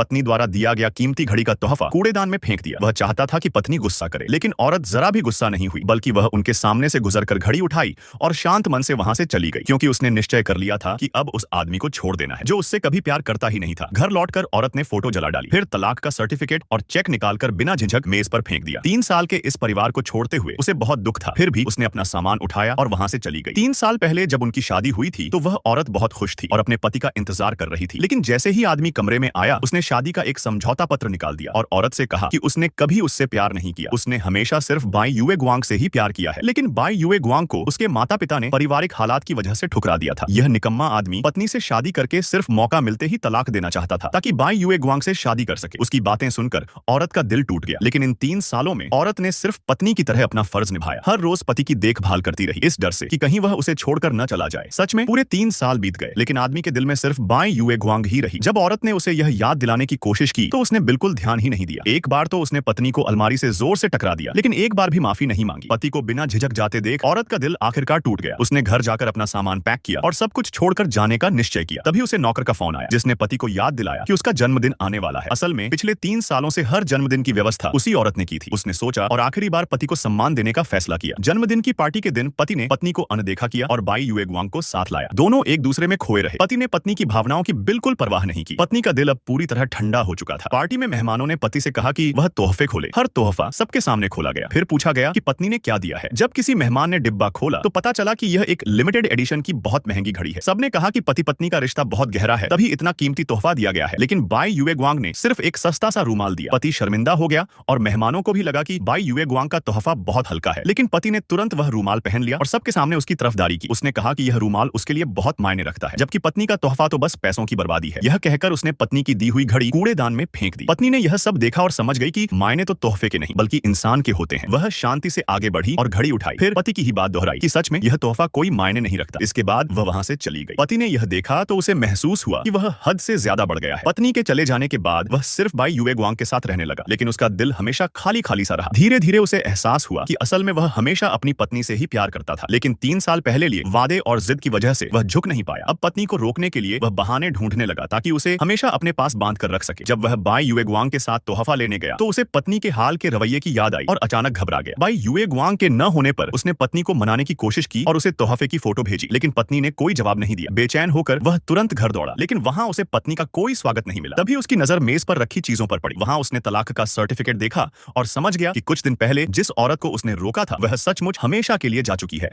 पत्नी द्वारा दिया गया कीमती घड़ी का तोहफा कूड़ेदान में फेंक दिया। वह चाहता था कि पत्नी गुस्सा करे, लेकिन औरत जरा भी गुस्सा नहीं हुई, बल्कि वह उनके सामने से गुजरकर घड़ी उठाई और शांत मन से वहां से चली गई, क्योंकि उसने निश्चय कर लिया था कि अब उस आदमी को छोड़ देना है जो उससे कभी प्यार करता ही नहीं था। घर लौटकर औरत ने फोटो जला डाली, फिर तलाक का सर्टिफिकेट और चेक निकालकर बिना झिझक मेज पर फेंक दिया। 3 साल के इस परिवार को छोड़ते हुए उसे बहुत दुख था, फिर भी उसने अपना सामान उठाया और वहां से चली गई। 3 साल पहले जब उनकी शादी हुई थी तो वह औरत बहुत खुश थी और अपने पति का इंतजार कर रही थी, लेकिन जैसे ही आदमी कमरे में आया उसने शादी का एक समझौता पत्र निकाल दिया और औरत से कहा कि उसने कभी उससे प्यार नहीं किया, उसने हमेशा सिर्फ बाई युए गुआंग से ही प्यार किया है। लेकिन बाई युए गुआंग को उसके माता पिता ने पारिवारिक हालात की वजह से ठुकरा दिया था। यह निकम्मा आदमी पत्नी से शादी करके सिर्फ मौका मिलते ही तलाक देना चाहता था ताकि बाई युए गुआंग से शादी कर सके। उसकी बातें सुनकर औरत का दिल टूट गया, लेकिन इन 3 सालों में औरत ने सिर्फ पत्नी की तरह अपना फर्ज निभाया। हर रोज पति की देखभाल करती रही, इस डर से कि कहीं वह उसे छोड़कर न चला जाए। सच में पूरे 3 साल बीत गए, लेकिन आदमी के दिल में सिर्फ बाई युए गुआंग ही रही। जब औरत ने उसे यह याद दिलाने की कोशिश की तो उसने बिल्कुल ध्यान ही नहीं दिया। एक बार तो उसने पत्नी को अलमारी से जोर से टकरा दिया, लेकिन एक बार भी माफी नहीं मांगी। पति को बिना झिझक जाते देख औरत का दिल आखिरकार टूट गया। उसने घर जाकर अपना सामान पैक किया और सब कुछ छोड़कर जाने का निश्चय किया। तभी उसे नौकर का फोन आया, जिसने पति को याद दिलाया कि उसका जन्मदिन आने वाला है। असल में पिछले 3 सालों से हर जन्मदिन की व्यवस्था उसी औरत ने की थी। उसने सोचा और आखिरी बार पति को सम्मान देने का फैसला किया। जन्मदिन की पार्टी के दिन पति ने पत्नी को अनदेखा किया और बाई युए गुआंग को साथ लाया। दोनों एक दूसरे में खोए रहे। पति ने पत्नी की भावनाओं की बिल्कुल परवाह नहीं की। पत्नी का दिल अब पूरी तरह ठंडा हो चुका था। पार्टी में मेहमानों ने पति से कहा कि वह तोहफे खोले। हर तोहफा सबके सामने खोला गया। फिर पूछा गया कि पत्नी ने क्या दिया है। जब किसी मेहमान ने डिब्बा खोला तो पता चला कि यह एक लिमिटेड एडिशन की बहुत महंगी घड़ी है। सबने कहा कि पति पत्नी का रिश्ता बहुत गहरा है, तभी इतना कीमती तोहफा दिया गया है। लेकिन बाई युए गुआंग ने सिर्फ एक सस्ता सा रूमाल दिया। पति शर्मिंदा हो गया और मेहमानों को भी लगा कि बाई युए गुआंग का तोहफा बहुत हल्का है, लेकिन पति ने तुरंत वह रूमाल पहन लिया और सबके सामने उसकी तरफदारी की। उसने कहा कि यह रूमाल उसके लिए बहुत मायने रखता है, जबकि पत्नी का तोहफा तो बस पैसों की बर्बादी है। यह कहकर उसने पत्नी की दी हुई घड़ी कूड़ेदान में फेंक दी। पत्नी ने यह सब देखा और समझ गई कि मायने तो तोहफे के नहीं बल्कि इंसान के होते हैं। वह शांति से आगे बढ़ी और घड़ी उठाई, फिर पति की ही बात दोहराई कि सच में यह तोहफा कोई मायने नहीं रखता। इसके बाद वह वहां से चली गई। पति ने यह देखा तो उसे महसूस हुआ कि वह हद से ज्यादा बढ़ गया है। पत्नी के चले जाने के बाद वह सिर्फ बाई युए गुआंग के साथ रहने लगा, लेकिन उसका दिल हमेशा खाली खाली सा रहा। धीरे धीरे उसे एहसास हुआ कि असल में वह हमेशा अपनी पत्नी से ही प्यार करता था, लेकिन 3 साल पहले लिए वादे और जिद की वजह से वह झुक नहीं पाया। अब पत्नी को रोकने के लिए वह बहाने ढूंढने लगा ताकि उसे हमेशा अपने पास बांध कर रख सके। जब वह बाई युए गुआंग के साथ तोहफा लेने गया तो उसे पत्नी के हाल के रवैये की याद आई और अचानक घबरा गया। बाई युए गुआंग के न होने पर उसने पत्नी को मनाने की कोशिश की और उसे तोहफे की फोटो भेजी, लेकिन पत्नी ने कोई जवाब नहीं दिया। बेचैन होकर वह तुरंत घर दौड़ा, लेकिन वहां उसे पत्नी का कोई स्वागत नहीं मिला। तभी उसकी नजर मेज पर रखी चीजों पर पड़ी। वहां उसने तलाक का सर्टिफिकेट देखा और समझ गया कि कुछ दिन पहले जिस औरत को उसने रोका था वह सचमुच हमेशा के लिए जा चुकी है।